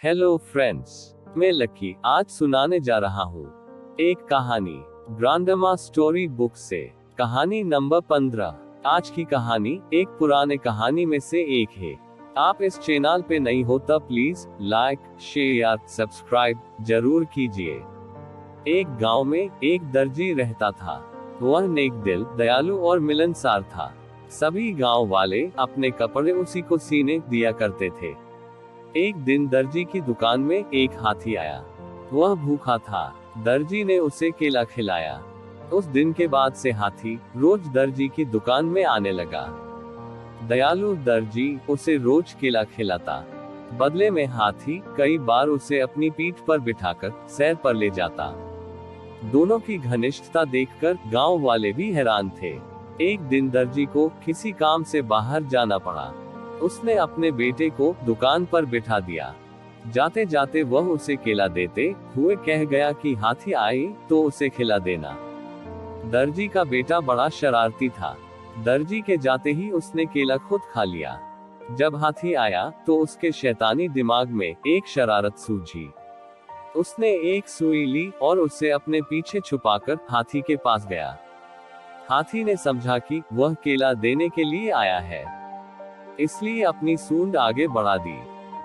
Hello friends, मैं lucky आज सुनाने जा रहा हूँ एक कहानी ग्रांडमा स्टोरी बुक से। कहानी नंबर 15। आज की कहानी एक पुराने कहानी में से एक है। आप इस चैनल पे नहीं हो तब प्लीज लाइक शेयर सब्सक्राइब जरूर कीजिए। एक गांव में एक दर्जी रहता था। वह नेक दिल, दयालु और मिलनसार था। सभी गांव वाले अपने कपड़े उसी को सीने दिया करते थे। एक दिन दर्जी की दुकान में एक हाथी आया। वह भूखा था। दर्जी ने उसे केला खिलाया। उस दिन के बाद से हाथी रोज दर्जी की दुकान में आने लगा। दयालु दर्जी उसे रोज केला खिलाता। बदले में हाथी कई बार उसे अपनी पीठ पर बिठाकर सैर पर ले जाता। दोनों की घनिष्ठता देखकर गांव वाले भी हैरान थे। एक दिन दर्जी को किसी काम से बाहर जाना पड़ा। उसने अपने बेटे को दुकान पर बिठा दिया। जाते जाते वह उसे केला देते हुए कह गया कि हाथी आए तो उसे खिला देना। दर्जी का बेटा बड़ा शरारती था। दर्जी के जाते ही उसने केला खुद खा लिया। जब हाथी आया तो उसके शैतानी दिमाग में एक शरारत सूझी। उसने एक सुई ली और उसे अपने पीछे छुपाकर हाथी के पास गया। हाथी ने समझा कि वह केला देने के लिए आया है, इसलिए अपनी सूंड आगे बढ़ा दी।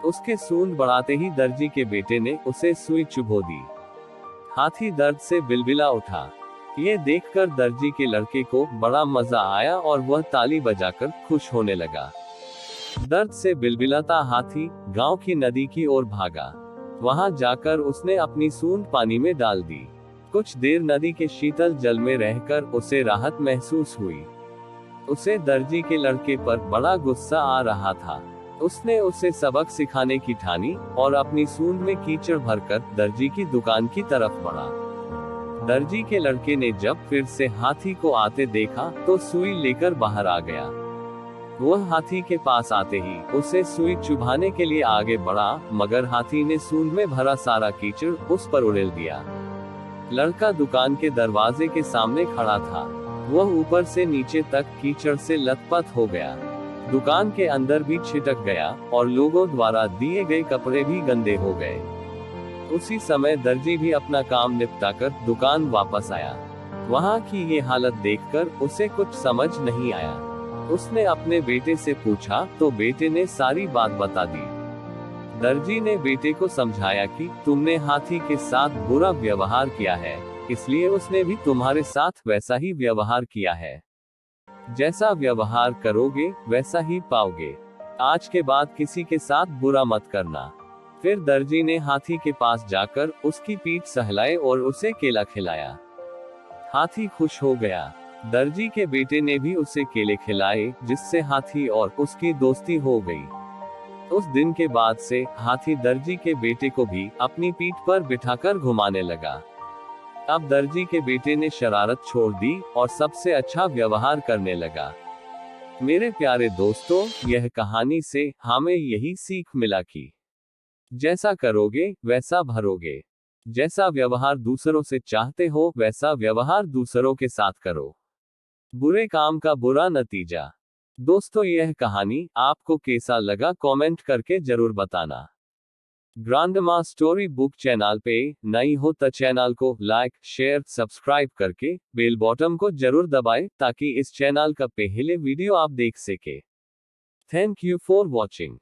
उसके सूंड बढ़ाते ही दर्जी के बेटे ने उसे सुई चुभो दी। हाथी दर्द से बिलबिला उठा। ये देखकर दर्जी के लड़के को बड़ा मजा आया और वह ताली बजाकर खुश होने लगा। दर्द से बिलबिलाता हाथी गांव की नदी की ओर भागा। वहां जाकर उसने अपनी सूंड पानी में डाल दी। कुछ देर नदी के शीतल जल में रहकर उसे राहत महसूस हुई। उसे दर्जी के लड़के पर बड़ा गुस्सा आ रहा था। उसने उसे सबक सिखाने की ठानी और अपनी सूंड में कीचड़ भरकर दर्जी की दुकान की तरफ बढ़ा। दर्जी के लड़के ने जब फिर से हाथी को आते देखा तो सुई लेकर बाहर आ गया। वह हाथी के पास आते ही उसे सुई चुभाने के लिए आगे बढ़ा, मगर हाथी ने सूंड में भरा सारा कीचड़ उस पर उड़ेल दिया। लड़का दुकान के दरवाजे के सामने खड़ा था। वह ऊपर से नीचे तक कीचड़ से लथपथ हो गया। दुकान के अंदर भी छिटक गया और लोगों द्वारा दिए गए कपड़े भी गंदे हो गए। उसी समय दर्जी भी अपना काम निपटाकर दुकान वापस आया। वहां की ये हालत देखकर उसे कुछ समझ नहीं आया। उसने अपने बेटे से पूछा तो बेटे ने सारी बात बता दी। दर्जी ने बेटे को समझाया कि तुमने हाथी के साथ बुरा व्यवहार किया है, इसलिए उसने भी तुम्हारे साथ वैसा ही व्यवहार किया है। जैसा व्यवहार करोगे वैसा ही पाओगे। आज के बाद किसी के साथ बुरा मत करना। फिर दर्जी ने हाथी के पास जाकर उसकी पीठ सहलाई और उसे केला खिलाया। हाथी खुश हो गया। दर्जी के बेटे ने भी उसे केले खिलाए, जिससे हाथी और उसकी दोस्ती हो गई। उस दिन के बाद से हाथी दर्जी के बेटे को भी अपनी पीठ पर बिठाकर घुमाने लगा। अब दर्जी के बेटे ने शरारत छोड़ दी और सबसे अच्छा व्यवहार करने लगा। मेरे प्यारे दोस्तों, यह कहानी से हमें यही सीख मिला कि जैसा करोगे वैसा भरोगे। जैसा व्यवहार दूसरों से चाहते हो वैसा व्यवहार दूसरों के साथ करो। बुरे काम का बुरा नतीजा। दोस्तों, यह कहानी आपको कैसा लगा कमेंट करके जरूर बताना। ग्रांडमा स्टोरी बुक चैनल पे नई हो तो चैनल को लाइक शेयर सब्सक्राइब करके बेल बटन को जरूर दबाएं, ताकि इस चैनल का पहले वीडियो आप देख सके। Thank you for watching.